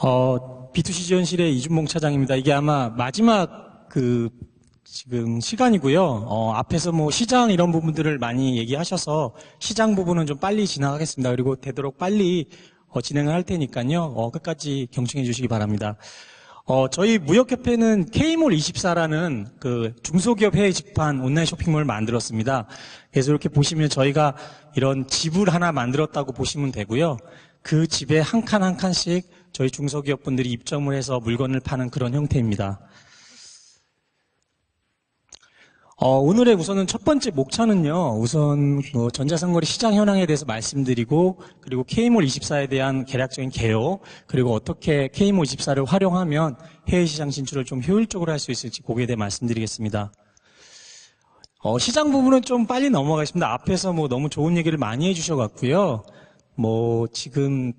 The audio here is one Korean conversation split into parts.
B2C 지원실의 이준봉 차장입니다. 이게 아마 마지막 지금 시간이고요. 앞에서 뭐 시장 이런 부분들을 많이 얘기하셔서 시장 부분은 좀 빨리 지나가겠습니다. 그리고 되도록 빨리 진행을 할 테니까요. 끝까지 경청해 주시기 바랍니다. 저희 무역협회는 K몰24라는 그 중소기업 해외 직판 온라인 쇼핑몰을 만들었습니다. 그래서 이렇게 보시면 저희가 이런 집을 하나 만들었다고 보시면 되고요. 그 집에 한 칸 한 칸씩 저희 중소기업 분들이 입점을 해서 물건을 파는 그런 형태입니다. 오늘의 우선은 첫 번째 목차는요, 우선 전자상거래 시장 현황에 대해서 말씀드리고, 그리고 K몰24에 대한 개략적인 개요, 그리고 어떻게 K몰24를 활용하면 해외시장 진출을 좀 효율적으로 할 수 있을지 거기에 대해 말씀드리겠습니다. 시장 부분은 좀 빨리 넘어가겠습니다. 앞에서 너무 좋은 얘기를 많이 해주셔갖고요. 지금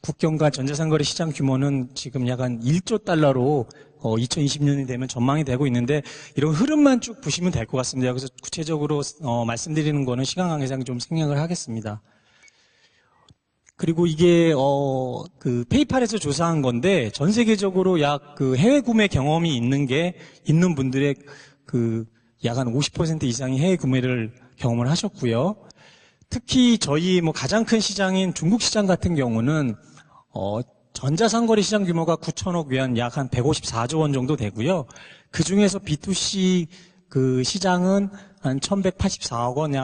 국경과 전자상거래 시장 규모는 지금 약 한 1조 달러로 2020년이 되면 전망이 되고 있는데 이런 흐름만 쭉 보시면 될 것 같습니다. 그래서 구체적으로 말씀드리는 거는 시간 관계상 좀 생략을 하겠습니다. 그리고 이게 페이팔에서 조사한 건데 전 세계적으로 약 해외 구매 경험이 있는 분들의 약 한 50% 이상이 해외 구매를 경험을 하셨고요. 특히 저희 가장 큰 시장인 중국 시장 같은 경우는 전자상거래 시장 규모가 9천억 위안 약 한 154조 원 정도 되고요. 그 중에서 B2C 시장은 한 1184억 원,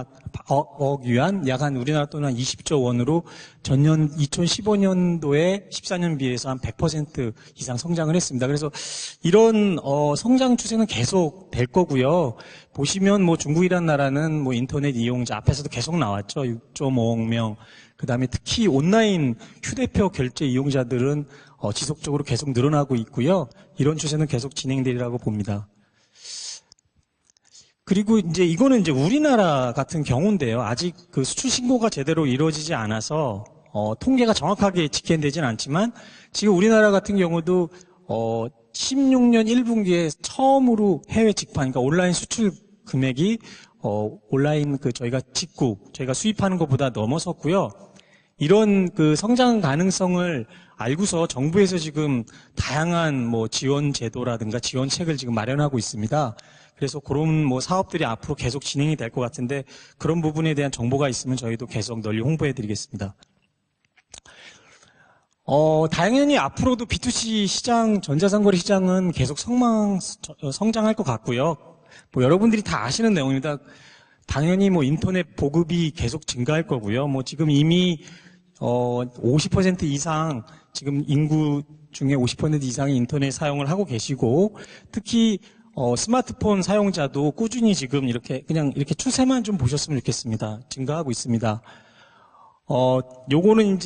억 위안, 약 한 우리나라 돈은 한 20조 원으로 전년 2015년도에 14년 비해서 한 100% 이상 성장을 했습니다. 그래서 이런 성장 추세는 계속 될 거고요. 보시면 중국이라는 나라는 인터넷 이용자 앞에서도 계속 나왔죠. 6.5억 명. 그 다음에 특히 온라인 휴대표 결제 이용자들은 지속적으로 계속 늘어나고 있고요. 이런 추세는 계속 진행되리라고 봅니다. 그리고 이거는 우리나라 같은 경우인데요. 아직 수출 신고가 제대로 이루어지지 않아서 통계가 정확하게 집계되지는 않지만 지금 우리나라 같은 경우도 16년 1분기에 처음으로 해외 직판, 그러니까 온라인 수출 금액이 온라인 저희가 수입하는 것보다 넘어섰고요. 이런 성장 가능성을 알고서 정부에서 지금 다양한 지원 제도라든가 지원책을 지금 마련하고 있습니다. 그래서 그런 사업들이 앞으로 계속 진행이 될 것 같은데 그런 부분에 대한 정보가 있으면 저희도 계속 널리 홍보해 드리겠습니다. 당연히 앞으로도 B2C 시장, 전자상거래 시장은 계속 성장할 것 같고요. 여러분들이 다 아시는 내용입니다. 당연히 인터넷 보급이 계속 증가할 거고요. 지금 이미 50% 이상 지금 인구 중에 50% 이상이 인터넷 사용을 하고 계시고 특히 스마트폰 사용자도 꾸준히 지금 이렇게 추세만 좀 보셨으면 좋겠습니다. 증가하고 있습니다. 요거는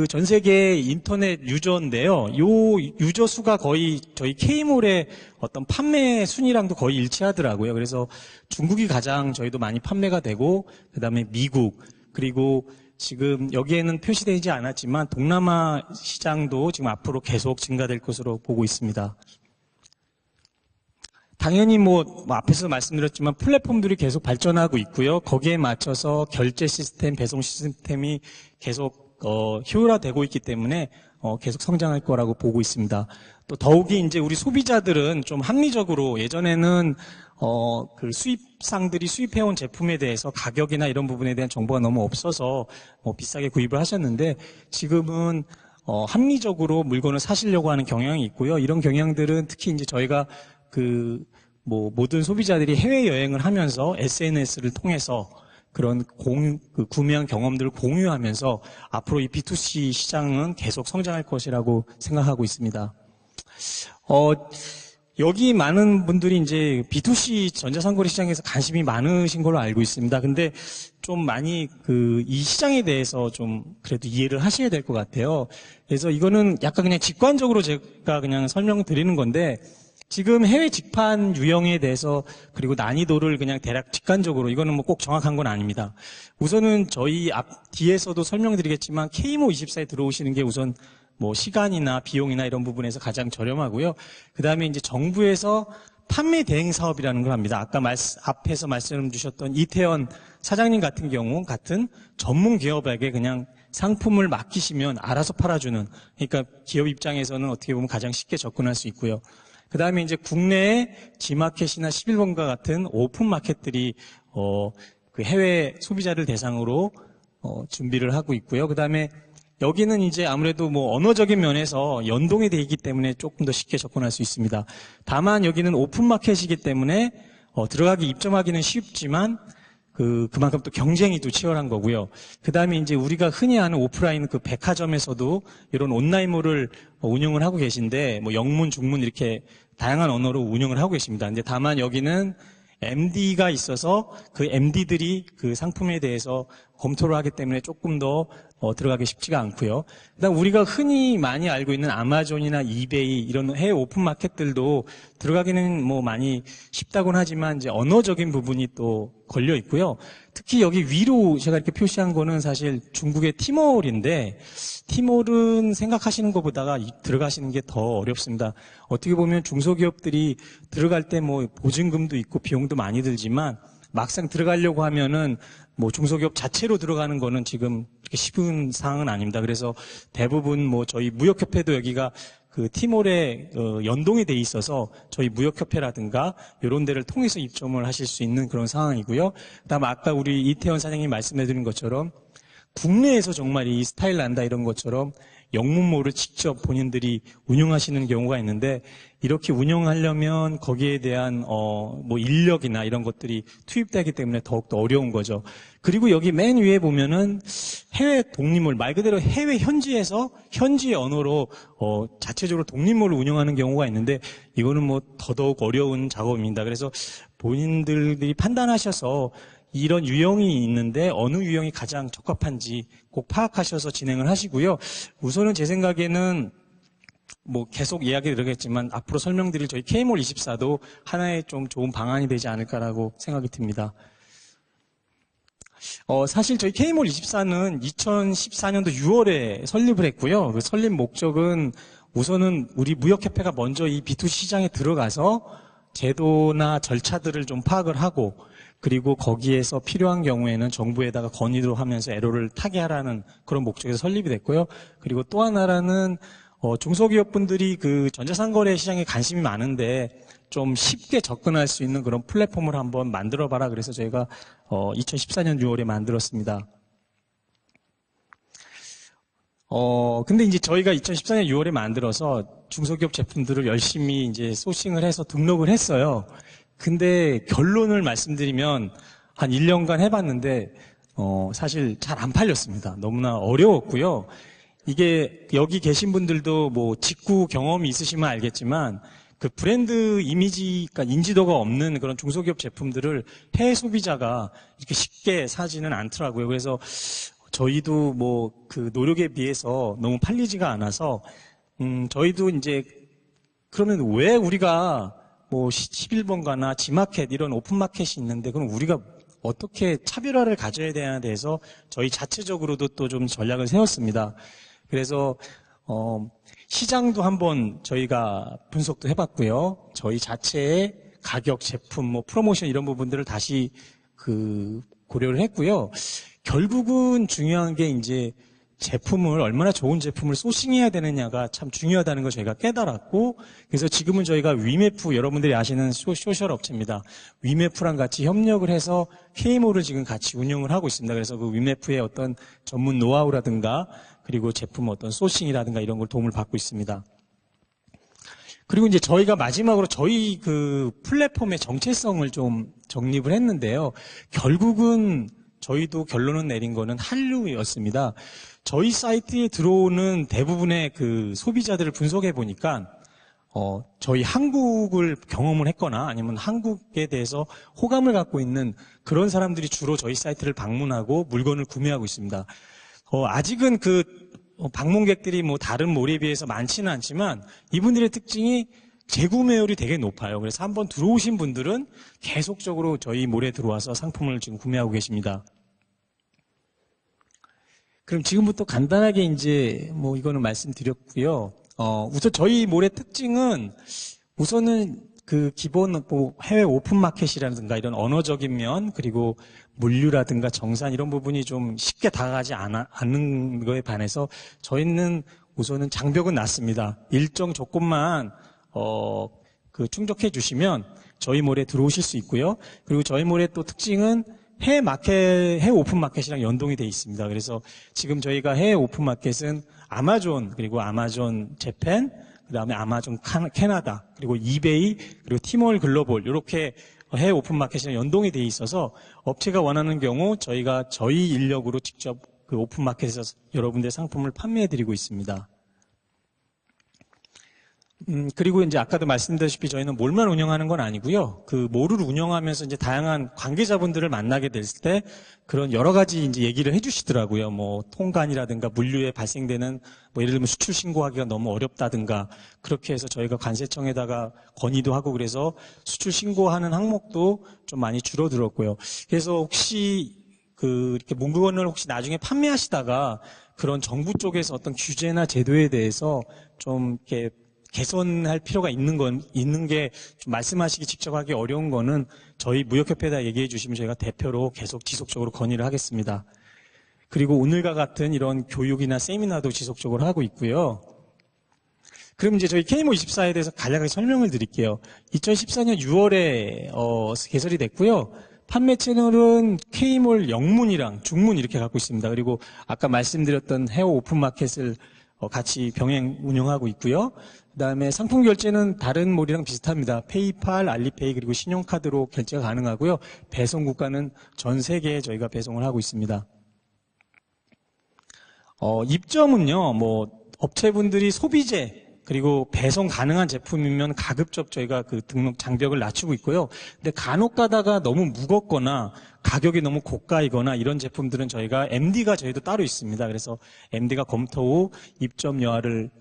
전 세계 인터넷 유저인데요. 요 유저 수가 거의 저희 K몰의 어떤 판매 순위랑도 거의 일치하더라고요. 그래서 중국이 가장 저희도 많이 판매가 되고, 그 다음에 미국, 그리고 지금 여기에는 표시되지 않았지만 동남아 시장도 지금 앞으로 계속 증가될 것으로 보고 있습니다. 당연히 앞에서 말씀드렸지만 플랫폼들이 계속 발전하고 있고요. 거기에 맞춰서 결제 시스템, 배송 시스템이 계속 효율화되고 있기 때문에 계속 성장할 거라고 보고 있습니다. 또 더욱이 우리 소비자들은 좀 합리적으로 예전에는 수입상들이 수입해온 제품에 대해서 가격이나 이런 부분에 대한 정보가 너무 없어서 비싸게 구입을 하셨는데 지금은 합리적으로 물건을 사시려고 하는 경향이 있고요. 이런 경향들은 특히 저희가 모든 소비자들이 해외여행을 하면서 SNS를 통해서 그런 구매한 경험들을 공유하면서 앞으로 이 B2C 시장은 계속 성장할 것이라고 생각하고 있습니다. 여기 많은 분들이 B2C 전자상거래 시장에서 관심이 많으신 걸로 알고 있습니다. 근데 좀 많이 이 시장에 대해서 좀 그래도 이해를 하셔야 될 것 같아요. 그래서 이거는 약간 그냥 직관적으로 제가 그냥 설명드리는 건데 지금 해외 직판 유형에 대해서 그리고 난이도를 그냥 대략 직관적으로 이거는 꼭 정확한 건 아닙니다. 우선은 저희 뒤에서도 설명드리겠지만 K몰24에 들어오시는 게 우선 시간이나 비용이나 이런 부분에서 가장 저렴하고요. 그 다음에 정부에서 판매 대행 사업이라는 걸 합니다. 아까 앞에서 말씀 주셨던 이태원 사장님 같은 경우 같은 전문 기업에게 그냥 상품을 맡기시면 알아서 팔아주는, 그러니까 기업 입장에서는 어떻게 보면 가장 쉽게 접근할 수 있고요. 그 다음에 이제 국내의 G마켓이나 11번가 같은 오픈 마켓들이 그 해외 소비자를 대상으로 준비를 하고 있고요. 그 다음에 여기는 이제 아무래도 뭐 언어적인 면에서 연동이 되어 있기 때문에 조금 더 쉽게 접근할 수 있습니다. 다만 여기는 오픈 마켓이기 때문에 들어가기 입점하기는 쉽지만 그만큼 또 경쟁이 또 치열한 거고요. 그 다음에 이제 우리가 흔히 아는 오프라인 그 백화점에서도 이런 온라인몰을 운영을 하고 계신데, 뭐 영문, 중문 이렇게 다양한 언어로 운영을 하고 계십니다. 근데 다만 여기는 MD가 있어서 그 MD들이 그 상품에 대해서 검토를 하기 때문에 조금 더 들어가기 쉽지가 않고요. 그다음 우리가 흔히 많이 알고 있는 아마존이나 이베이 이런 해외 오픈 마켓들도 들어가기는 뭐 많이 쉽다고는 하지만 이제 언어적인 부분이 또 걸려 있고요. 특히 여기 위로 제가 이렇게 표시한 거는 사실 중국의 티몰인데, 티몰은 생각하시는 것보다가 들어가시는 게 더 어렵습니다. 어떻게 보면 중소기업들이 들어갈 때 뭐 보증금도 있고 비용도 많이 들지만 막상 들어가려고 하면은 뭐 중소기업 자체로 들어가는 거는 지금 그렇게 쉬운 상황은 아닙니다. 그래서 대부분 뭐 저희 무역협회도 여기가 그 티몰에 연동이 돼 있어서 저희 무역협회라든가 이런 데를 통해서 입점을 하실 수 있는 그런 상황이고요. 그다음 아까 우리 이태원 사장님 말씀해드린 것처럼 국내에서 정말 이 스타일 난다 이런 것처럼 영문몰을 직접 본인들이 운영하시는 경우가 있는데, 이렇게 운영하려면 거기에 대한 뭐 인력이나 이런 것들이 투입되기 때문에 더욱더 어려운 거죠. 그리고 여기 맨 위에 보면은 해외 독립몰, 말 그대로 해외 현지에서 현지의 언어로 자체적으로 독립몰을 운영하는 경우가 있는데, 이거는 뭐 더더욱 어려운 작업입니다. 그래서 본인들이 판단하셔서 이런 유형이 있는데 어느 유형이 가장 적합한지 꼭 파악하셔서 진행을 하시고요. 우선은 제 생각에는 뭐 계속 이야기 드리겠지만 앞으로 설명드릴 저희 K몰24도 하나의 좀 좋은 방안이 되지 않을까라고 생각이 듭니다. 사실 저희 K몰24는 2014년도 6월에 설립을 했고요. 그 설립 목적은 우선은 우리 무역협회가 먼저 이 B2C 시장에 들어가서 제도나 절차들을 좀 파악을 하고, 그리고 거기에서 필요한 경우에는 정부에다가 건의도 하면서 애로를 타개하라는 그런 목적에서 설립이 됐고요. 그리고 또 하나는 중소기업분들이 그 전자상거래 시장에 관심이 많은데 좀 쉽게 접근할 수 있는 그런 플랫폼을 한번 만들어봐라. 그래서 저희가 2014년 6월에 만들었습니다. 근데 이제 저희가 2014년 6월에 만들어서 중소기업 제품들을 열심히 이제 소싱을 해서 등록을 했어요. 근데 결론을 말씀드리면 한 1년간 해봤는데 사실 잘 안 팔렸습니다. 너무나 어려웠고요. 이게 여기 계신 분들도 뭐 직구 경험이 있으시면 알겠지만 그 브랜드 이미지가 인지도가 없는 그런 중소기업 제품들을 해외 소비자가 이렇게 쉽게 사지는 않더라고요. 그래서 저희도 뭐 그 노력에 비해서 너무 팔리지가 않아서 저희도 이제 그러면 왜 우리가 뭐 11번가나 G마켓 이런 오픈마켓이 있는데 그럼 우리가 어떻게 차별화를 가져야 되냐에 대해서 저희 자체적으로도 또 좀 전략을 세웠습니다. 그래서 시장도 한번 저희가 분석도 해봤고요. 저희 자체의 가격, 제품, 뭐 프로모션 이런 부분들을 다시 고려를 했고요. 결국은 중요한 게 이제 제품을 얼마나 좋은 제품을 소싱해야 되느냐가 참 중요하다는 걸 저희가 깨달았고, 그래서 지금은 저희가 위메프, 여러분들이 아시는 소셜 업체입니다. 위메프랑 같이 협력을 해서 K몰을 지금 같이 운영을 하고 있습니다. 그래서 그 위메프의 어떤 전문 노하우라든가 그리고 제품 어떤 소싱이라든가 이런 걸 도움을 받고 있습니다. 그리고 이제 저희가 마지막으로 저희 그 플랫폼의 정체성을 좀 정립을 했는데요. 결국은 저희도 결론을 내린 거는 한류였습니다. 저희 사이트에 들어오는 대부분의 그 소비자들을 분석해 보니까 저희 한국을 경험을 했거나 아니면 한국에 대해서 호감을 갖고 있는 그런 사람들이 주로 저희 사이트를 방문하고 물건을 구매하고 있습니다. 아직은 그 방문객들이 뭐 다른 몰에 비해서 많지는 않지만 이분들의 특징이 재구매율이 되게 높아요. 그래서 한번 들어오신 분들은 계속적으로 저희 몰에 들어와서 상품을 지금 구매하고 계십니다. 그럼 지금부터 간단하게 이제 이거는 말씀드렸고요. 우선 저희 몰의 특징은 우선은 그 기본 뭐 해외 오픈마켓이라든가 이런 언어적인 면, 그리고 물류라든가 정산 이런 부분이 좀 쉽게 다가가지 않는 거에 반해서 저희는 우선은 장벽은 낮습니다. 일정 조건만 충족해 주시면 저희 몰에 들어오실 수 있고요. 그리고 저희 몰의 또 특징은 해외 오픈마켓이랑 연동이 되어 있습니다. 그래서 지금 저희가 해외 오픈마켓은 아마존, 그리고 아마존 재팬, 그 다음에 아마존 캐나다, 그리고 이베이, 그리고 티몰 글로벌, 이렇게 해외 오픈마켓이랑 연동이 되어 있어서 업체가 원하는 경우 저희가 저희 인력으로 직접 그 오픈마켓에서 여러분들 상품을 판매해드리고 있습니다. 그리고 이제 아까도 말씀드렸다시피 저희는 몰만 운영하는 건 아니고요. 그 몰을 운영하면서 이제 다양한 관계자분들을 만나게 될 때 그런 여러 가지 이제 얘기를 해주시더라고요. 뭐 통관이라든가 물류에 발생되는 뭐 예를 들면 수출 신고하기가 너무 어렵다든가 그렇게 해서 저희가 관세청에다가 건의도 하고 그래서 수출 신고하는 항목도 좀 많이 줄어들었고요. 그래서 혹시 이렇게 물건을 혹시 나중에 판매하시다가 그런 정부 쪽에서 어떤 규제나 제도에 대해서 좀 이렇게 개선할 필요가 있는 게 좀 말씀하시기 직접 하기 어려운 거는 저희 무역협회에다 얘기해 주시면 저희가 대표로 계속 지속적으로 건의를 하겠습니다. 그리고 오늘과 같은 이런 교육이나 세미나도 지속적으로 하고 있고요. 그럼 이제 저희 KMO24에 대해서 간략하게 설명을 드릴게요. 2014년 6월에 개설이 됐고요. 판매 채널은 K몰 영문이랑 중문 이렇게 갖고 있습니다. 그리고 아까 말씀드렸던 해외 오픈마켓을 같이 병행 운영하고 있고요. 그다음에 상품 결제는 다른 몰이랑 비슷합니다. 페이팔, 알리페이 그리고 신용카드로 결제가 가능하고요. 배송 국가는 전 세계에 저희가 배송을 하고 있습니다. 입점은요. 뭐 업체분들이 소비재 그리고 배송 가능한 제품이면 가급적 저희가 그 등록 장벽을 낮추고 있고요. 근데 간혹 가다가 너무 무겁거나 가격이 너무 고가이거나 이런 제품들은 저희가 MD가 저희도 따로 있습니다. 그래서 MD가 검토 후 입점 여하를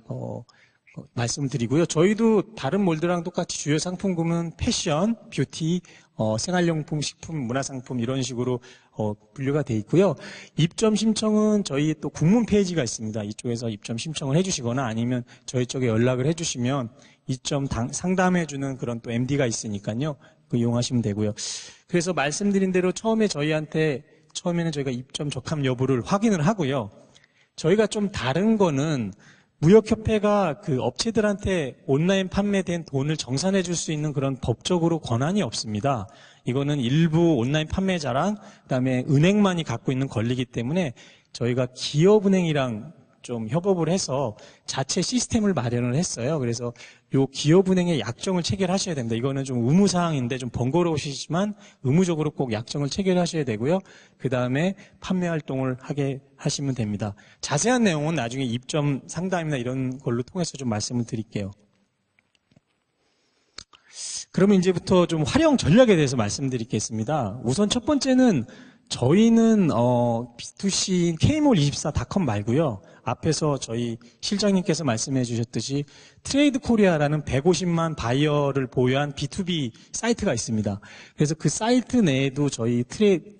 말씀을 드리고요. 저희도 다른 몰들랑 똑같이 주요 상품군은 패션, 뷰티, 생활용품, 식품, 문화상품 이런 식으로 분류가 돼 있고요. 입점 신청은 저희 또 국문 페이지가 있습니다. 이쪽에서 입점 신청을 해주시거나 아니면 저희 쪽에 연락을 해주시면 입점 상담해주는 그런 또 MD가 있으니까요. 그 이용하시면 되고요. 그래서 말씀드린 대로 처음에는 저희가 입점 적합 여부를 확인을 하고요. 저희가 좀 다른 거는 무역협회가 그 업체들한테 온라인 판매된 돈을 정산해 줄 수 있는 그런 법적으로 권한이 없습니다. 이거는 일부 온라인 판매자랑 그다음에 은행만이 갖고 있는 권리이기 때문에 저희가 기업은행이랑 좀 협업을 해서 자체 시스템을 마련을 했어요. 그래서 요 기업은행의 약정을 체결하셔야 됩니다. 이거는 좀 의무사항인데 좀 번거로우시지만 의무적으로 꼭 약정을 체결하셔야 되고요. 그 다음에 판매 활동을 하게 하시면 됩니다. 자세한 내용은 나중에 입점 상담이나 이런 걸로 통해서 좀 말씀을 드릴게요. 그러면 이제부터 좀 활용 전략에 대해서 말씀드리겠습니다. 우선 첫 번째는 저희는 B2C KMOL24.com 말고요. 앞에서 저희 실장님께서 말씀해 주셨듯이 트레이드 코리아라는 150만 바이어를 보유한 B2B 사이트가 있습니다. 그래서 그 사이트 내에도 저희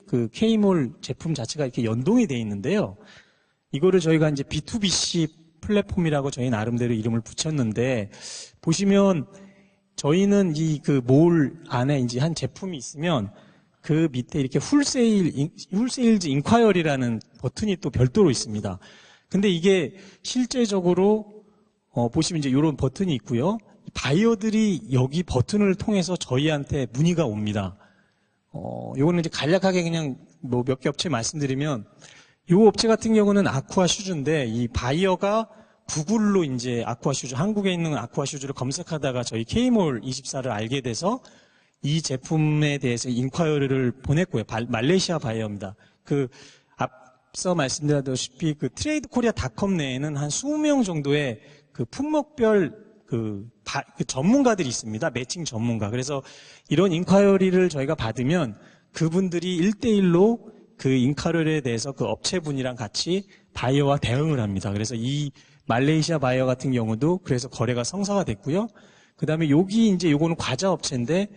그 K몰 제품 자체가 이렇게 연동이 되어 있는데요. 이거를 저희가 이제 B2BC 플랫폼이라고 저희 나름대로 이름을 붙였는데 보시면 저희는 이 그 몰 안에 이제 한 제품이 있으면 그 밑에 이렇게 훌세일즈 인콰이어리라는 버튼이 또 별도로 있습니다. 근데 이게 실제적으로 보시면 이제 이런 버튼이 있고요. 바이어들이 여기 버튼을 통해서 저희한테 문의가 옵니다. 요거는 이제 간략하게 그냥 뭐 몇 개 업체 말씀드리면 요 업체 같은 경우는 아쿠아 슈즈인데 이 바이어가 구글로 이제 아쿠아 슈즈, 한국에 있는 아쿠아 슈즈를 검색하다가 저희 K몰 24를 알게 돼서 이 제품에 대해서 인콰이어리를 보냈고요. 말레이시아 바이어입니다. 그 앞서 말씀드렸다시피 그 트레이드 코리아닷컴 내에는 한 20명 정도의 그 품목별 그 전문가들이 있습니다. 매칭 전문가. 그래서 이런 인콰이어리를 저희가 받으면 그분들이 1대1로 그 인콰이어리에 대해서 그 업체분이랑 같이 바이어와 대응을 합니다. 그래서 이 말레이시아 바이어 같은 경우도 그래서 거래가 성사가 됐고요. 그 다음에 여기 이제 요거는 과자 업체인데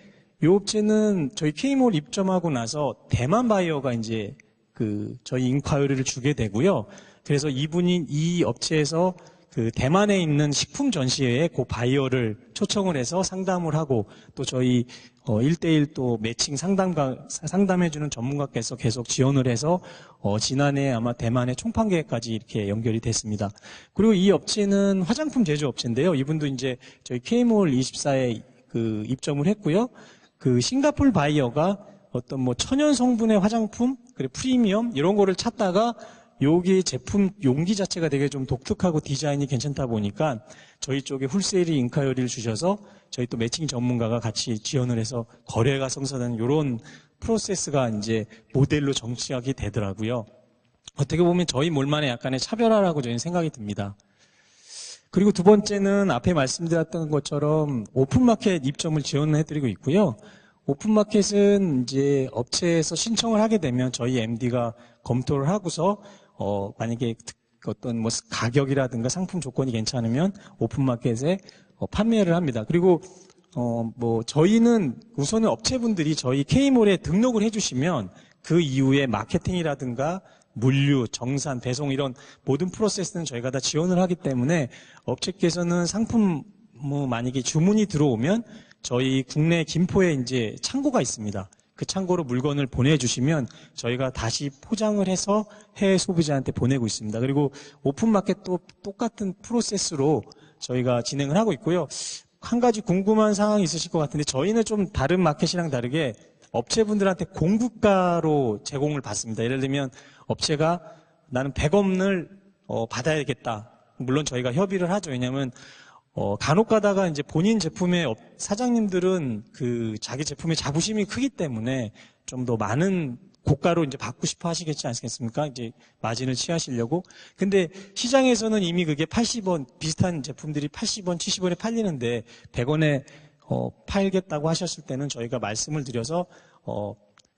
이 업체는 저희 K몰 입점하고 나서 대만 바이어가 이제 그 저희 인콰이어리를 주게 되고요. 그래서 이분이 이 업체에서 그 대만에 있는 식품 전시회에 그 바이어를 초청을 해서 상담을 하고 또 저희 1대1 또 매칭 상담해주는 전문가께서 계속 지원을 해서 지난해 아마 대만의 총판계까지 이렇게 연결이 됐습니다. 그리고 이 업체는 화장품 제조업체인데요. 이분도 이제 저희 K몰 24에 그 입점을 했고요. 그 싱가폴 바이어가 어떤 뭐 천연 성분의 화장품, 그리고 프리미엄 이런 거를 찾다가 여기 제품 용기 자체가 되게 좀 독특하고 디자인이 괜찮다 보니까 저희 쪽에 홀세일이 인카이어리를 주셔서 저희 또 매칭 전문가가 같이 지원을 해서 거래가 성사되는 이런 프로세스가 이제 모델로 정착이 되더라고요. 어떻게 보면 저희 몰만의 약간의 차별화라고 저희는 생각이 듭니다. 그리고 두 번째는 앞에 말씀드렸던 것처럼 오픈마켓 입점을 지원해드리고 있고요. 오픈마켓은 이제 업체에서 신청을 하게 되면 저희 MD가 검토를 하고서 만약에 어떤 뭐 가격이라든가 상품 조건이 괜찮으면 오픈마켓에 판매를 합니다. 그리고 뭐 저희는 우선은 업체분들이 저희 K몰에 등록을 해주시면 그 이후에 마케팅이라든가 물류, 정산, 배송 이런 모든 프로세스는 저희가 다 지원을 하기 때문에 업체께서는 상품 뭐 만약에 주문이 들어오면 저희 국내 김포에 이제 창고가 있습니다. 그 창고로 물건을 보내주시면 저희가 다시 포장을 해서 해외 소비자한테 보내고 있습니다. 그리고 오픈마켓도 똑같은 프로세스로 저희가 진행을 하고 있고요. 한 가지 궁금한 상황이 있으실 것 같은데 저희는 좀 다른 마켓이랑 다르게 업체분들한테 공급가로 제공을 받습니다. 예를 들면 업체가 나는 100원을 받아야겠다. 물론 저희가 협의를 하죠. 왜냐하면 간혹 가다가 이제 본인 제품의 사장님들은 그 자기 제품의 자부심이 크기 때문에 좀 더 많은 고가로 이제 받고 싶어 하시겠지 않겠습니까? 이제 마진을 취하시려고. 근데 시장에서는 이미 그게 80원, 비슷한 제품들이 80원, 70원에 팔리는데 100원에 팔겠다고 하셨을 때는 저희가 말씀을 드려서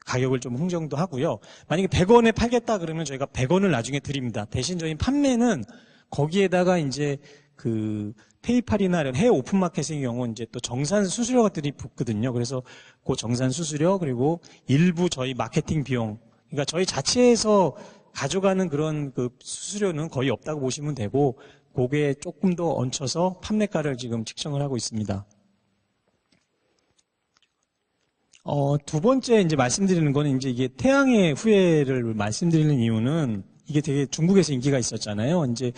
가격을 좀 흥정도 하고요. 만약에 100원에 팔겠다 그러면 저희가 100원을 나중에 드립니다. 대신 저희 판매는 거기에다가 이제 그 페이팔이나 이런 해외 오픈마켓의 경우 이제 또 정산 수수료들이 붙거든요. 그래서 그 정산 수수료 그리고 일부 저희 마케팅 비용, 그러니까 저희 자체에서 가져가는 그런 그 수수료는 거의 없다고 보시면 되고, 그게 조금 더 얹혀서 판매가를 지금 측정을 하고 있습니다. 두 번째 이제 말씀드리는 거는 이제 이게 태양의 후예를 말씀드리는 이유는 이게 되게 중국에서 인기가 있었잖아요. 이제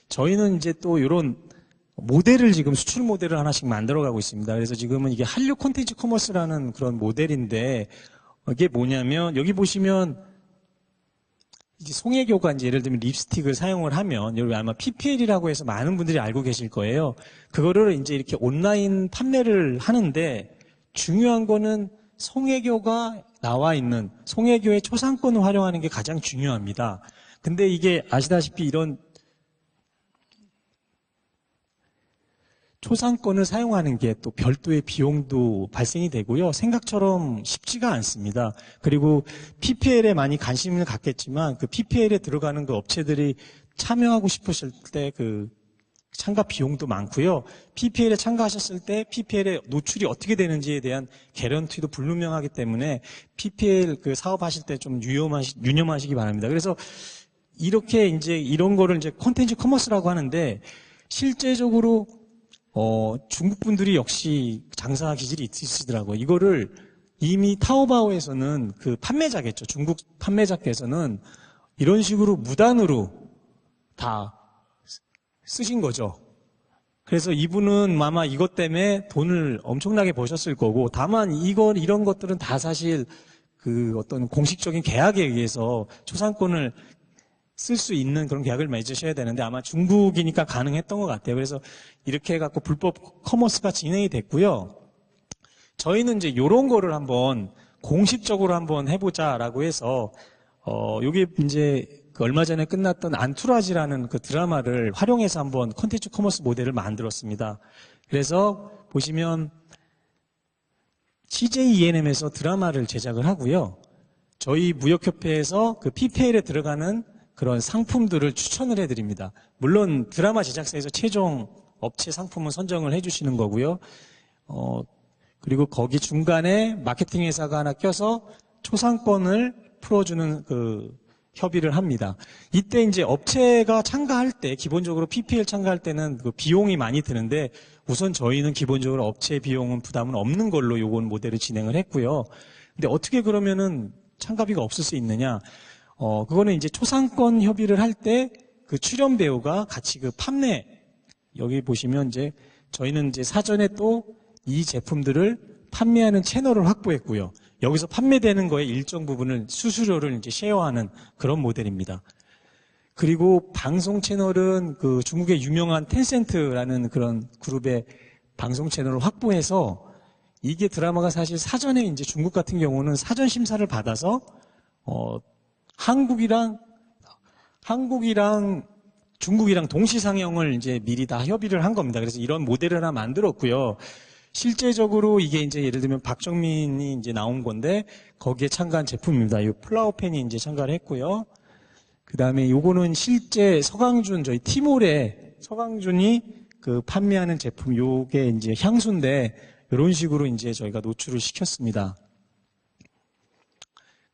저희는 이제 또 이런 모델을 지금 수출 모델을 하나씩 만들어가고 있습니다. 그래서 지금은 이게 한류 콘텐츠 커머스라는 그런 모델인데 이게 뭐냐면 여기 보시면 이제 송혜교가 이제 예를 들면 립스틱을 사용을 하면 여기 아마 PPL이라고 해서 많은 분들이 알고 계실 거예요. 그거를 이제 이렇게 온라인 판매를 하는데 중요한 거는 송혜교가 나와 있는 송혜교의 초상권을 활용하는 게 가장 중요합니다. 근데 이게 아시다시피 이런 초상권을 사용하는 게 또 별도의 비용도 발생이 되고요. 생각처럼 쉽지가 않습니다. 그리고 PPL에 많이 관심을 갖겠지만 그 PPL에 들어가는 그 업체들이 참여하고 싶으실 때 그 참가 비용도 많고요. PPL에 참가하셨을 때 PPL의 노출이 어떻게 되는지에 대한 개런티도 불분명하기 때문에 PPL 그 사업하실 때 좀 유념하시기 바랍니다. 그래서 이렇게 이제 이런 거를 이제 콘텐츠 커머스라고 하는데 실제적으로 중국 분들이 역시 장사 기질이 있으시더라고요. 이거를 이미 타오바오에서는 그 판매자겠죠. 중국 판매자께서는 이런 식으로 무단으로 다 쓰신 거죠. 그래서 이분은 아마 이것 때문에 돈을 엄청나게 버셨을 거고, 다만 이런 것들은 다 사실 그 어떤 공식적인 계약에 의해서 초상권을 쓸 수 있는 그런 계약을 맺으셔야 되는데 아마 중국이니까 가능했던 것 같아요. 그래서 이렇게 해갖고 불법 커머스가 진행이 됐고요. 저희는 이제 이런 거를 한번 공식적으로 한번 해보자라고 해서 여기 이제 그 얼마 전에 끝났던 안투라지라는 그 드라마를 활용해서 한번 콘텐츠 커머스 모델을 만들었습니다. 그래서 보시면 CJ ENM에서 드라마를 제작을 하고요. 저희 무역협회에서 그 PPL에 들어가는 그런 상품들을 추천을 해드립니다. 물론 드라마 제작사에서 최종 업체 상품은 선정을 해주시는 거고요. 그리고 거기 중간에 마케팅 회사가 하나 껴서 초상권을 풀어주는 그 협의를 합니다. 이때 이제 업체가 참가할 때, 기본적으로 PPL 참가할 때는 그 비용이 많이 드는데, 우선 저희는 기본적으로 업체 비용은 부담은 없는 걸로 요건 모델을 진행을 했고요. 근데 어떻게 그러면은 참가비가 없을 수 있느냐? 그거는 이제 초상권 협의를 할 때 그 출연 배우가 같이 그 판매, 여기 보시면 이제 저희는 이제 사전에 또 이 제품들을 판매하는 채널을 확보했고요. 여기서 판매되는 거에 일정 부분을 수수료를 이제 쉐어하는 그런 모델입니다. 그리고 방송 채널은 그 중국의 유명한 텐센트라는 그런 그룹의 방송 채널을 확보해서 이게 드라마가 사실 사전에 이제 중국 같은 경우는 사전 심사를 받아서 한국이랑 중국이랑 동시 상영을 이제 미리 다 협의를 한 겁니다. 그래서 이런 모델을 하나 만들었고요. 실제적으로 이게 이제 예를 들면 박정민이 이제 나온 건데 거기에 참가한 제품입니다. 이 플라우펜이 이제 참가를 했고요. 그 다음에 요거는 실제 서강준 저희 티몰에 서강준이 그 판매하는 제품 요게 이제 향수인데 이런 식으로 이제 저희가 노출을 시켰습니다.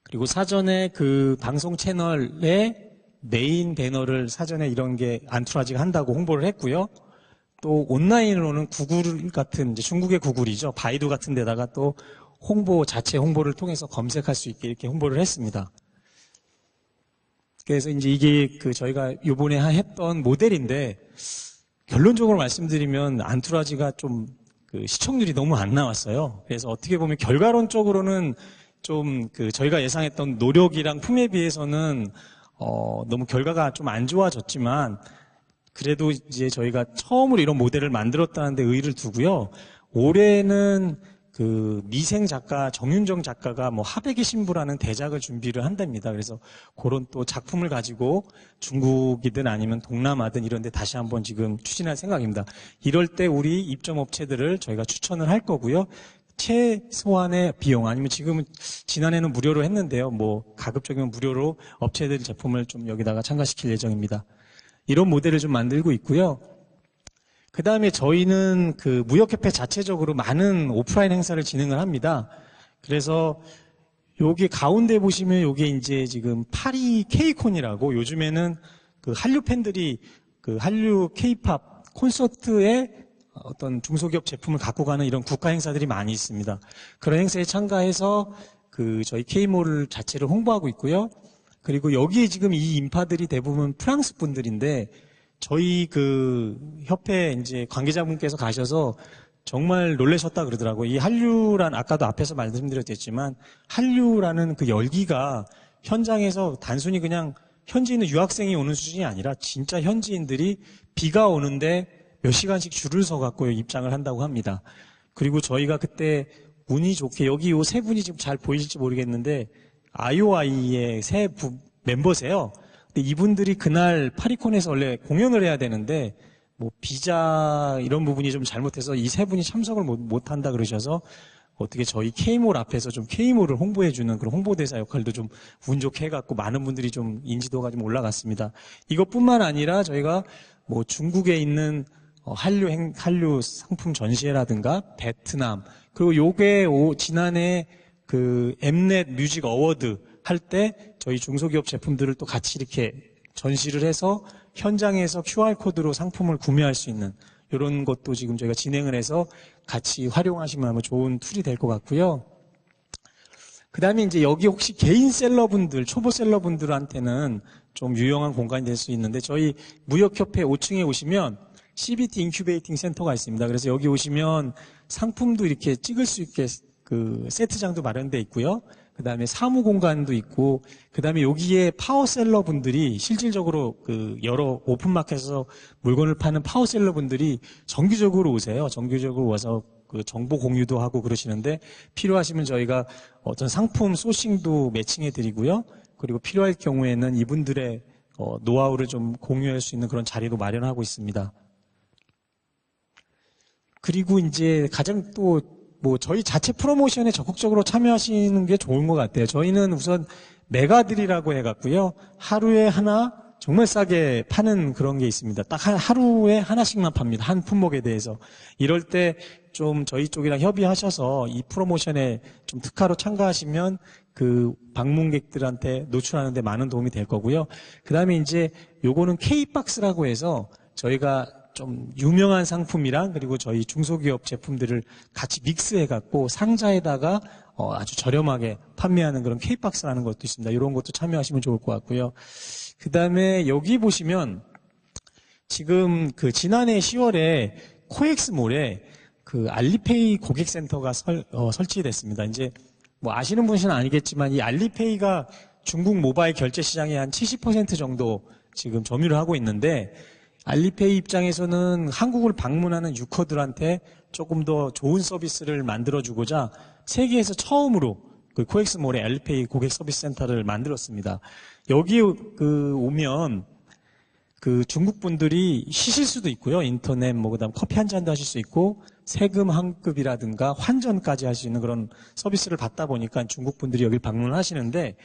그리고 사전에 그 방송 채널에 메인 배너를 사전에 이런 게 안투라지가 한다고 홍보를 했고요. 또 온라인으로는 구글 같은 이제 중국의 구글이죠. 바이두 같은 데다가 또 자체 홍보를 통해서 검색할 수 있게 이렇게 홍보를 했습니다. 그래서 이제 이게 그 저희가 요번에 했던 모델인데 결론적으로 말씀드리면 안투라지가 좀 그 시청률이 너무 안 나왔어요. 그래서 어떻게 보면 결과론적으로는 좀 그 저희가 예상했던 노력이랑 품에 비해서는 너무 결과가 좀 안 좋아졌지만 그래도 이제 저희가 처음으로 이런 모델을 만들었다는데 의의를 두고요. 올해는 그 미생 작가 정윤정 작가가 뭐 하백의 신부라는 대작을 준비를 한답니다. 그래서 그런 또 작품을 가지고 중국이든 아니면 동남아든 이런 데 다시 한번 지금 추진할 생각입니다. 이럴 때 우리 입점 업체들을 저희가 추천을 할 거고요. 최소한의 비용 아니면 지금은 지난해는 무료로 했는데요. 뭐 가급적이면 무료로 업체들 제품을 좀 여기다가 참가시킬 예정입니다. 이런 모델을 좀 만들고 있고요. 그 다음에 저희는 그 무역협회 자체적으로 많은 오프라인 행사를 진행을 합니다. 그래서 여기 가운데 보시면 여기 이제 지금 파리 K콘이라고 요즘에는 그 한류 팬들이 그 한류 K-팝 콘서트에 어떤 중소기업 제품을 갖고 가는 이런 국가 행사들이 많이 있습니다. 그런 행사에 참가해서 그 저희 K몰 자체를 홍보하고 있고요. 그리고 여기에 지금 이 인파들이 대부분 프랑스 분들인데 저희 그 협회 이제 관계자분께서 가셔서 정말 놀라셨다 그러더라고요. 이 한류란 아까도 앞에서 말씀드렸겠지만 한류라는 그 열기가 현장에서 단순히 그냥 현지에 있는 유학생이 오는 수준이 아니라 진짜 현지인들이 비가 오는데 몇 시간씩 줄을 서 갖고 입장을 한다고 합니다. 그리고 저희가 그때 운이 좋게 여기 요 세 분이 지금 잘 보이실지 모르겠는데 IOI의 새 멤버세요. 근데 이분들이 그날 파리콘에서 원래 공연을 해야 되는데 뭐 비자 이런 부분이 좀 잘못해서 이 세 분이 참석을 못 한다 그러셔서 어떻게 저희 K몰 앞에서 좀 K몰을 홍보해주는 그런 홍보대사 역할도 좀 운 좋게 해갖고 많은 분들이 좀 인지도가 좀 올라갔습니다. 이것뿐만 아니라 저희가 뭐 중국에 있는 한류 상품 전시회라든가 베트남 그리고 요게 지난해 그 엠넷 뮤직 어워드 할 때 저희 중소기업 제품들을 또 같이 이렇게 전시를 해서 현장에서 QR코드로 상품을 구매할 수 있는 이런 것도 지금 저희가 진행을 해서 같이 활용하시면 아마 좋은 툴이 될 것 같고요. 그 다음에 이제 여기 혹시 개인 셀러분들, 초보 셀러분들한테는 좀 유용한 공간이 될 수 있는데 저희 무역협회 5층에 오시면 CBT 인큐베이팅 센터가 있습니다. 그래서 여기 오시면 상품도 이렇게 찍을 수 있게 그 세트장도 마련되어 있고요. 그 다음에 사무 공간도 있고, 그 다음에 여기에 파워셀러 분들이 실질적으로 그 여러 오픈마켓에서 물건을 파는 파워셀러 분들이 정기적으로 오세요. 정기적으로 와서 그 정보 공유도 하고 그러시는데 필요하시면 저희가 어떤 상품 소싱도 매칭해 드리고요. 그리고 필요할 경우에는 이분들의 노하우를 좀 공유할 수 있는 그런 자리도 마련하고 있습니다. 그리고 이제 가장 또 뭐 저희 자체 프로모션에 적극적으로 참여하시는 게 좋은 것 같아요. 저희는 우선 메가들이라고 해갖고요. 하루에 하나 정말 싸게 파는 그런 게 있습니다. 딱 하루에 하나씩만 팝니다. 한 품목에 대해서. 이럴 때 좀 저희 쪽이랑 협의하셔서 이 프로모션에 좀 특화로 참가하시면 그 방문객들한테 노출하는데 많은 도움이 될 거고요. 그 다음에 이제 요거는 K박스라고 해서 저희가 좀 유명한 상품이랑 그리고 저희 중소기업 제품들을 같이 믹스해갖고 상자에다가 아주 저렴하게 판매하는 그런 K박스라는 것도 있습니다. 이런 것도 참여하시면 좋을 것 같고요. 그 다음에 여기 보시면 지금 그 지난해 10월에 코엑스몰에 그 알리페이 고객센터가 설치됐습니다. 이제 뭐 아시는 분은 아니겠지만 이 알리페이가 중국 모바일 결제 시장의 한 70% 정도 지금 점유를 하고 있는데 알리페이 입장에서는 한국을 방문하는 유커들한테 조금 더 좋은 서비스를 만들어주고자 세계에서 처음으로 그 코엑스몰의 알리페이 고객 서비스 센터를 만들었습니다. 여기 오면 그 중국 분들이 쉬실 수도 있고요. 인터넷 그다음 커피 한 잔도 하실 수 있고 세금 환급이라든가 환전까지 할 수 있는 그런 서비스를 받다 보니까 중국 분들이 여기 방문하시는데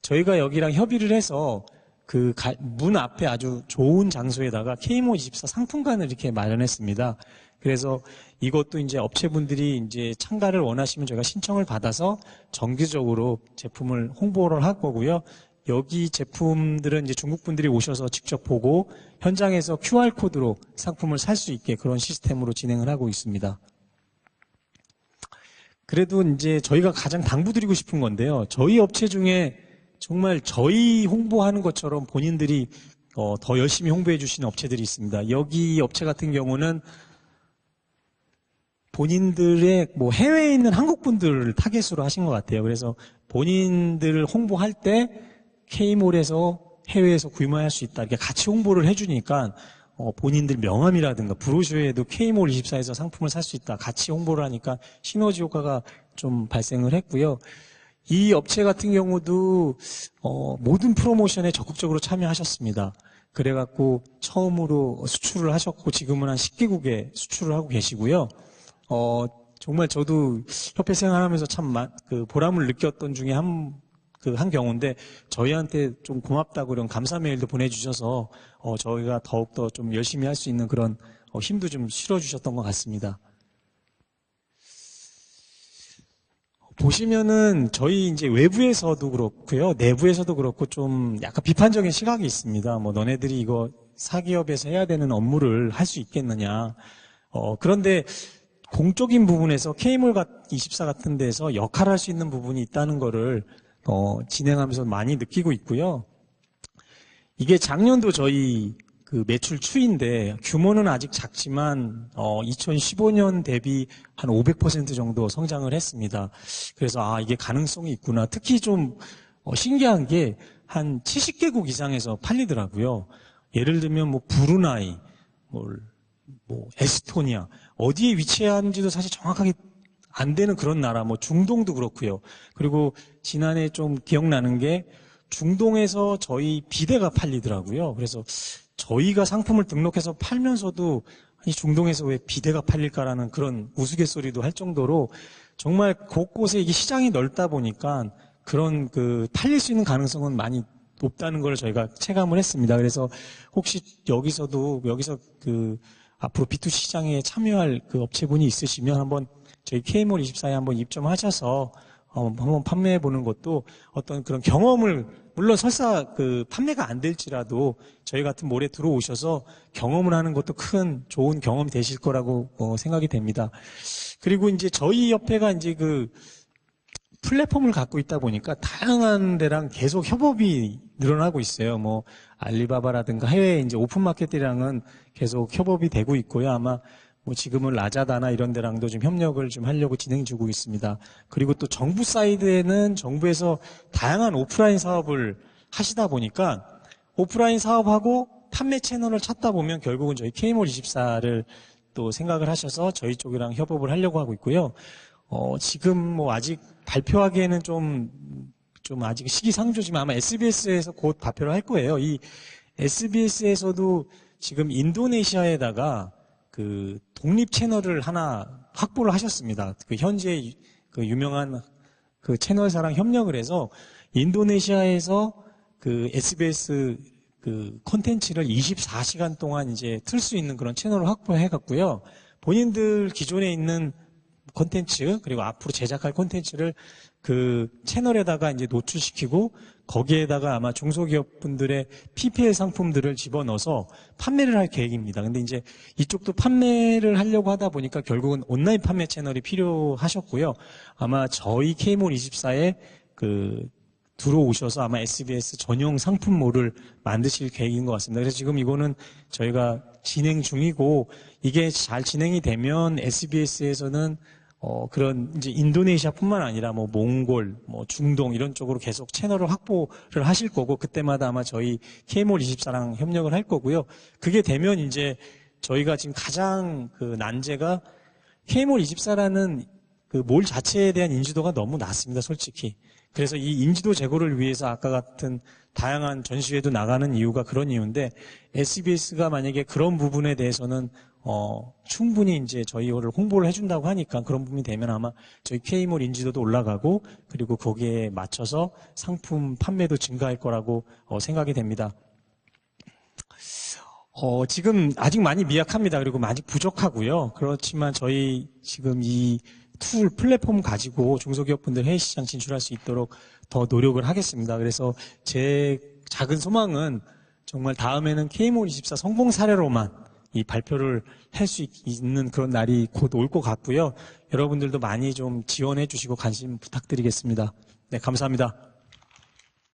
저희가 여기랑 협의를 해서 그 문 앞에 아주 좋은 장소에다가 KMO24 상품관을 이렇게 마련했습니다. 그래서 이것도 이제 업체분들이 이제 참가를 원하시면 저희가 신청을 받아서 정기적으로 제품을 홍보를 할 거고요. 여기 제품들은 이제 중국 분들이 오셔서 직접 보고 현장에서 QR코드로 상품을 살 수 있게 그런 시스템으로 진행을 하고 있습니다. 그래도 이제 저희가 가장 당부드리고 싶은 건데요. 저희 업체 중에 정말 저희 홍보하는 것처럼 본인들이 더 열심히 홍보해 주시는 업체들이 있습니다. 여기 업체 같은 경우는 본인들의 뭐 해외에 있는 한국 분들을 타겟으로 하신 것 같아요. 그래서 본인들을 홍보할 때 K몰에서 해외에서 구매할 수 있다. 이렇게 같이 홍보를 해주니까 본인들 명함이라든가 브로셔에도 K몰24에서 상품을 살 수 있다. 같이 홍보를 하니까 시너지 효과가 좀 발생을 했고요. 이 업체 같은 경우도 모든 프로모션에 적극적으로 참여하셨습니다. 그래갖고 처음으로 수출을 하셨고 지금은 한 10개국에 수출을 하고 계시고요. 정말 저도 협회 생활하면서 참 그 보람을 느꼈던 중에 한 경우인데 저희한테 좀 고맙다고 이런 감사 메일도 보내주셔서 저희가 더욱더 좀 열심히 할 수 있는 그런 힘도 좀 실어주셨던 것 같습니다. 보시면은 저희 이제 외부에서도 그렇고요, 내부에서도 그렇고 좀 약간 비판적인 시각이 있습니다. 뭐 너네들이 이거 사기업에서 해야 되는 업무를 할 수 있겠느냐. 그런데 공적인 부분에서 K몰24 같은 데서 역할을 할 수 있는 부분이 있다는 거를 진행하면서 많이 느끼고 있고요. 이게 작년도 저희 그 매출 추이인데 규모는 아직 작지만 2015년 대비 한 500% 정도 성장을 했습니다. 그래서 이게 가능성이 있구나. 특히 좀 신기한 게 한 70개국 이상에서 팔리더라고요. 예를 들면 뭐 브루나이, 뭐 에스토니아 어디에 위치하는지도 사실 정확하게 안 되는 그런 나라, 뭐 중동도 그렇고요. 그리고 지난해 좀 기억나는 게 중동에서 저희 비데가 팔리더라고요. 그래서 저희가 상품을 등록해서 팔면서도 아니 중동에서 왜 비데가 팔릴까라는 그런 우스갯소리도 할 정도로 정말 곳곳에 이게 시장이 넓다 보니까 그런 그 팔릴 수 있는 가능성은 많이 높다는 걸 저희가 체감을 했습니다. 그래서 혹시 여기서 그 앞으로 B2C 시장에 참여할 그 업체분이 있으시면 한번 저희 K몰24에 한번 입점하셔서 한번 판매해 보는 것도 어떤 그런 경험을, 물론 설사 그 판매가 안 될지라도 저희 같은 몰에 들어오셔서 경험을 하는 것도 큰 좋은 경험이 되실 거라고 생각이 됩니다. 그리고 이제 저희 협회가 이제 그 플랫폼을 갖고 있다 보니까 다양한 데랑 계속 협업이 늘어나고 있어요. 뭐 알리바바라든가 해외 이제 오픈마켓이랑은 계속 협업이 되고 있고요. 아마 뭐 지금은 라자다나 이런 데랑도 좀 협력을 좀 하려고 진행 중이고 있습니다. 그리고 또 정부 사이드에는 정부에서 다양한 오프라인 사업을 하시다 보니까 오프라인 사업하고 판매 채널을 찾다 보면 결국은 저희 K몰24를 또 생각을 하셔서 저희 쪽이랑 협업을 하려고 하고 있고요. 지금 뭐 아직 발표하기에는 좀 아직 시기상조지만 아마 SBS에서 곧 발표를 할 거예요. 이 SBS에서도 지금 인도네시아에다가 그 독립 채널을 하나 확보를 하셨습니다. 그 현재 그 유명한 그 채널사랑 협력을 해서 인도네시아에서 그 SBS 그 콘텐츠를 24시간 동안 이제 틀 수 있는 그런 채널을 확보해 갔고요. 본인들 기존에 있는 콘텐츠 그리고 앞으로 제작할 콘텐츠를 그 채널에다가 이제 노출시키고 거기에다가 아마 중소기업 분들의 PPL 상품들을 집어넣어서 판매를 할 계획입니다. 근데 이제 이쪽도 판매를 하려고 하다 보니까 결국은 온라인 판매 채널이 필요하셨고요. 아마 저희 K몰24에 그 들어오셔서 아마 SBS 전용 상품몰을 만드실 계획인 것 같습니다. 그래서 지금 이거는 저희가 진행 중이고 이게 잘 진행이 되면 SBS에서는 그런 이제 인도네시아뿐만 아니라 뭐 몽골, 뭐 중동 이런 쪽으로 계속 채널을 확보를 하실 거고 그때마다 아마 저희 K몰24랑 협력을 할 거고요. 그게 되면 이제 저희가 지금 가장 그 난제가 K몰24라는 그 몰 자체에 대한 인지도가 너무 낮습니다, 솔직히. 그래서 이 인지도 제고를 위해서 아까 같은 다양한 전시회도 나가는 이유가 그런 이유인데 SBS가 만약에 그런 부분에 대해서는 충분히 이제 저희를 홍보를 해준다고 하니까 그런 부분이 되면 아마 저희 K몰 인지도도 올라가고 그리고 거기에 맞춰서 상품 판매도 증가할 거라고 생각이 됩니다. 지금 아직 많이 미약합니다. 그리고 많이 부족하고요. 그렇지만 저희 지금 이 툴, 플랫폼 가지고 중소기업분들 해외시장 진출할 수 있도록 더 노력을 하겠습니다. 그래서 제 작은 소망은 정말 다음에는 K몰24 성공 사례로만 이 발표를 할 수 있는 그런 날이 곧 올 것 같고요. 여러분들도 많이 좀 지원해 주시고 관심 부탁드리겠습니다. 네, 감사합니다.